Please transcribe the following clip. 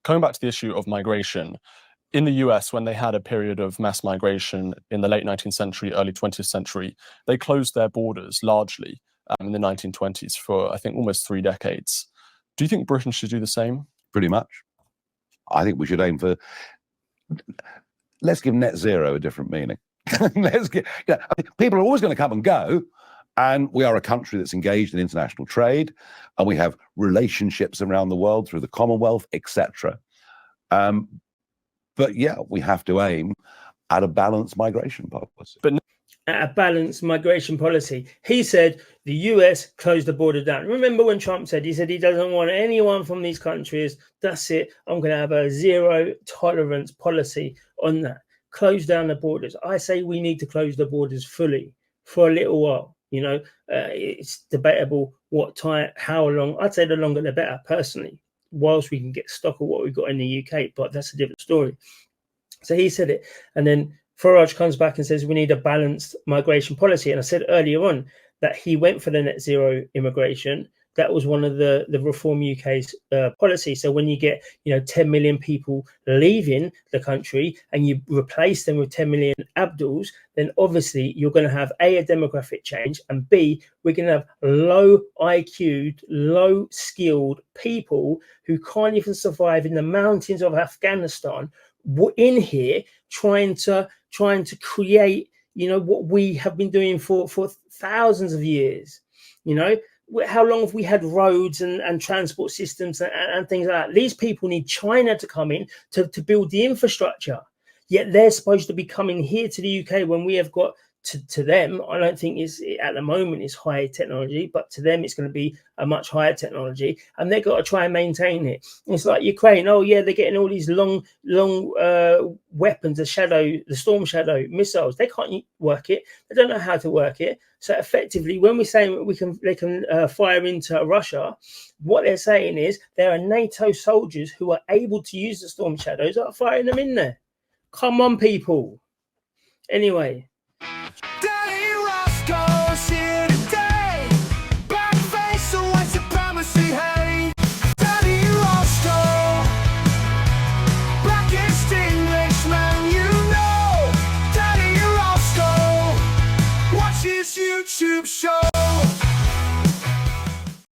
Coming back to the issue of migration, in the US, when they had a period of mass migration in the late 19th century, early 20th century, they closed their borders largely in the 1920s for, I think, almost 3 decades. Do you think Britain should do the same? Pretty much. I think we should aim for, let's give net zero a different meaning. People are always going to come and go, and we are a country that's engaged in international trade, and we have relationships around the world through the Commonwealth, etc. But yeah, we have to aim at a balanced migration policy. But at a balanced migration policy. He said the US closed the border down. Remember when Trump said, he doesn't want anyone from these countries. That's it. I'm going to have a zero tolerance policy on that. Close down the borders. I say we need to close the borders fully for a little while. You know, it's debatable what time, how long. I'd say the longer the better, personally, whilst we can get stock of what we've got in the UK, but that's a different story. So he said it. And then Farage comes back and says we need a balanced migration policy. And I said earlier on that he went for the net zero immigration. That was one of the Reform UK's policy. So when you get 10 million people leaving the country and you replace them with 10 million Abduls, then obviously you're going to have a demographic change, and B, we're going to have low IQ'd, low skilled people who can't even survive in the mountains of Afghanistan in here trying to create what we have been doing for thousands of years. How long have we had roads and transport systems and things like that? These people need China to come in to build the infrastructure, yet they're supposed to be coming here to the UK when we have got to them. I don't think at the moment it's high technology, but to them it's going to be a much higher technology, and they've got to try and maintain it. It's like Ukraine. Oh yeah, they're getting all these long weapons, the Storm Shadow missiles. They can't work it. They don't know how to work it. So effectively, when we're saying they can fire into Russia, what they're saying is there are NATO soldiers who are able to use the Storm Shadows that are firing them in there. Come on, people. Anyway.